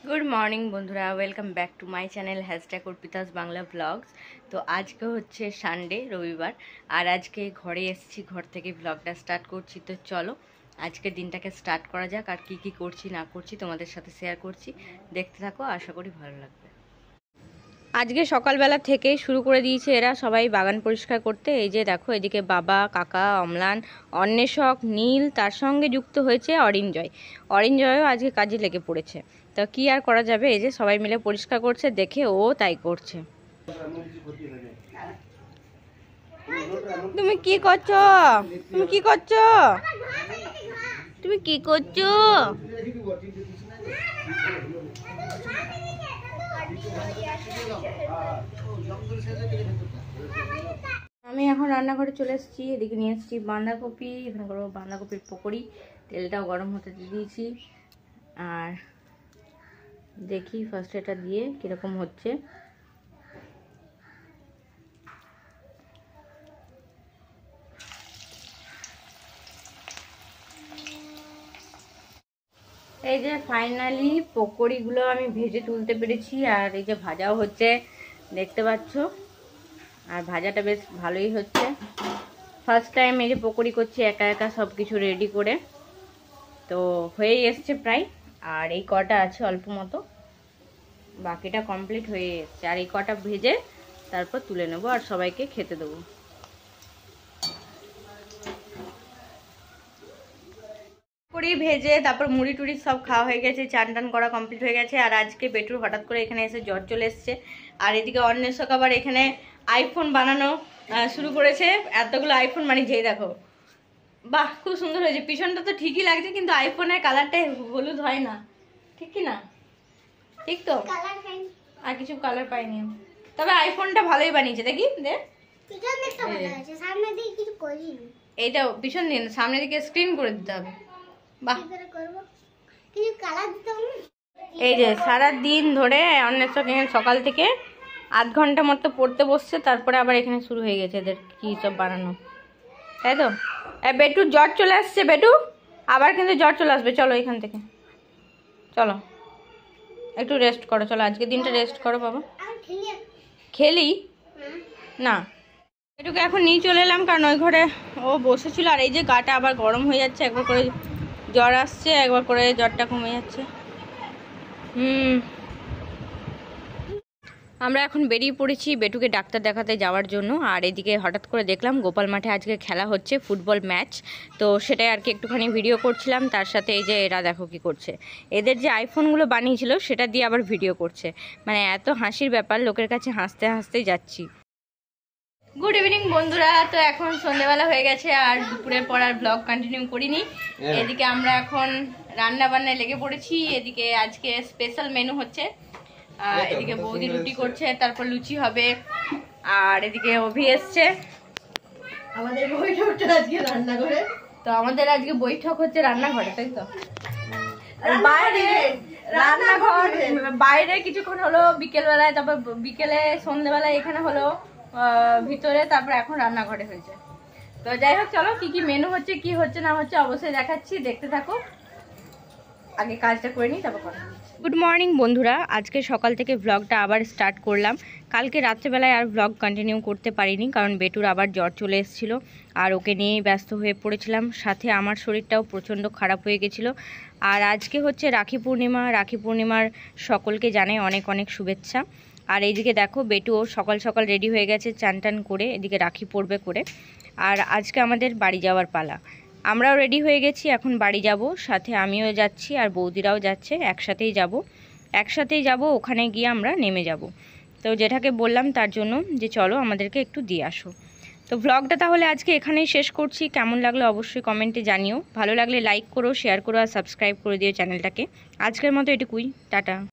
Good morning বন্ধুরা, welcome back to my channel #Arpita's Bangla blogs. তো আজকে হচ্ছে সানডে, রবিবার, আর আজকে ঘরে এসেছি, ঘর থেকে ব্লগটা স্টার্ট করছি। তো চলো আজকে দিনটাকে স্টার্ট করা যাক, আর কি কি করছি না করছি তোমাদের সাথে শেয়ার করছি, দেখতে থাকো, আশা করি ভালো লাগবে। আজকে সকালবেলা থেকেই শুরু করে দিয়েছে এরা সবাই বাগান পরিষ্কার করতে। এই যে দেখো, এদিকে বাবা, কাকা, অম্লান, অন্বেষক, নীল, তার সঙ্গে যুক্ত হয়েছে অরিঞ্জয়। অরিঞ্জয়ও আজকে কাজে লেগে পড়েছে। তো কি আর করা যাবে, এই যে সবাই মিলে পরিষ্কার করছে, দেখে ও তাই করছে। তুমি কি করছো? তুমি কি করছো? তুমি কি করছো? আমি এখন রান্নাঘরে চলে এসেছি। এদিকে নিয়ে এসেছি বাঁধাকপি, এখানে করবো বাঁধাকপির পকোড়ি। তেলটাও গরম হতে দিয়েছি, আর দেখি ফার্স্ট এটা দিয়ে কিরকম হচ্ছে। এই যে ফাইনালি পকোড়িগুলো আমি ভেজে তুলতে পেরেছি, আর এই যে ভাজাও হচ্ছে, দেখতে পাচ্ছ। আর ভাজাটা বেশ ভালোই হচ্ছে। ফার্স্ট টাইম এই যে পকোড়ি করছি একা একা, সব কিছু রেডি করে। তো হয়েই এসছে প্রায়, আর এই কটা আছে অল্প মতো, বাকিটা কমপ্লিট হয়ে এসছে। আর এই কটা ভেজে তারপর তুলে নেবো আর সবাইকে খেতে দেবো। পকোড়ি ভেজে তারপর মুড়ি টুড়ি সব খাওয়া হয়ে গেছে, চান টান করা কমপ্লিট হয়ে গেছে। আর আজকে বেটুর হঠাৎ করে এখানে এসে জ্বর চলে এসছে। আর এদিকে অন্বেষক আবার এখানে আইফোন বানানো শুরু করেছে। এতগুলো আইফোন মানে যেই দেখো, বাহ খুব সুন্দর হয়েছে। পিছনটা তো ঠিকই লাগছে, কিন্তু আইফোনের কালারটাই হলুদ হয় না, ঠিক কি না? ঠিক তো, আর কিছু কালার পাইনি, তবে আইফোনটা ভালোই বানিয়েছে। দেখি দেখ, এইটা পিছন দিন, সামনের দিকে স্ক্রিন করে দিতে হবে। বাহ, এই যে সারা দিন ধরে অন্বেষক এখানে সকাল থেকে আধ ঘন্টা মতো পড়তে বসছে, তারপরে আবার এখানে শুরু হয়ে গেছে এদের কি সব বানানো, তাই তো? বেটুর জ্বর চলে আসছে, বেটু আবার কিন্তু জ্বর চলে আসবে। চলো এখান থেকে, চলো একটু রেস্ট করো, চলো আজকে দিনটা রেস্ট করো বাবা। খেলি না, এটুকু এখন নিয়ে চলে এলাম, কারণ ওই ঘরে ও বসেছিল। আর এই যে গাটা আবার গরম হয়ে যাচ্ছে, একবার করে জ্বর আসছে, একবার করে জ্বরটা কমে যাচ্ছে। আমরা এখন বেরিয়ে পড়েছি বেটুকে ডাক্তার দেখাতে যাওয়ার জন্য। আর এদিকে হঠাৎ করে দেখলাম গোপাল মাঠে আজকে খেলা হচ্ছে, ফুটবল ম্যাচ। তো সেটাই আর কি একটুখানি ভিডিও করছিলাম। তার সাথে এই যে এরা দেখো কি করছে, এদের যে আইফোনগুলো বানিয়েছিল সেটা দিয়ে আবার ভিডিও করছে। মানে এত হাসির ব্যাপার, লোকের কাছে হাসতে হাসতেই যাচ্ছি। গুড ইভিনিং বন্ধুরা, তো এখন সন্ধ্যেবেলা হয়ে গেছে, আর দুপুরের পর আর ব্লগ কন্টিনিউ করিনি। এদিকে আমরা এখন রান্না বান্নায় লেগে পড়েছি। এদিকে আজকে স্পেশাল মেনু হচ্ছে, এদিকে বৌদি রুটি করছে, তারপর লুচি হবে। আর এদিকে অভি এসছে, আমাদের বৈঠকটা আজকে রান্নাঘরে। তো আমাদের আজকে বৈঠক হচ্ছে রান্নাঘরে, তাই তো? বাইরে রান্নাঘর, বাইরে কিছুক্ষণ হলো বিকেলবেলায়, তারপর বিকেলে সন্ধ্যেবেলায় এখানে হলো ভিতরে, তারপর এখন রান্নাঘরে হয়েছে। তো যাই হোক, চলো কি কি মেনু হচ্ছে, কি হচ্ছে না হচ্ছে অবশ্যই দেখাচ্ছি, দেখতে থাকো। আগে কাজটা করে নিই, তারপর কথা বলছি। গুড মর্নিং বন্ধুরা, আজকে সকাল থেকে ব্লগটা আবার স্টার্ট করলাম। কালকে রাত্রেবেলায় আর ব্লগ কন্টিনিউ করতে পারিনি, কারণ বেটুর আবার জ্বর চলে এসেছিলো, আর ওকে নিয়েই ব্যস্ত হয়ে পড়েছিলাম। সাথে আমার শরীরটাও প্রচণ্ড খারাপ হয়ে গেছিলো। আর আজকে হচ্ছে রাখি পূর্ণিমা। রাখি পূর্ণিমার সকলকে জানাই অনেক অনেক শুভেচ্ছা। আর এইদিকে দেখো বেটুও সকাল সকাল রেডি হয়ে গেছে চান টান করে, এদিকে রাখি পড়বে করে। আর আজকে আমাদের বাড়ি যাওয়ার পালা, আমরাও রেডি হয়ে গেছি, এখন বাড়ি যাব। সাথে আমিও যাচ্ছি, আর বৌদিরাও যাচ্ছে, একসাথেই যাব। ওখানে গিয়ে আমরা নেমে যাব। তো যেটাকে বললাম তার জন্য যে চলো আমাদেরকে একটু দিয়ে আসো। তো ব্লগটা তাহলে আজকে এখানেই শেষ করছি। কেমন লাগলো অবশ্যই কমেন্টে জানিও। ভালো লাগলে লাইক করো, শেয়ার করো, আর সাবস্ক্রাইব করে দিও চ্যানেলটাকে। আজকের মতো এটুকুই, টাটা।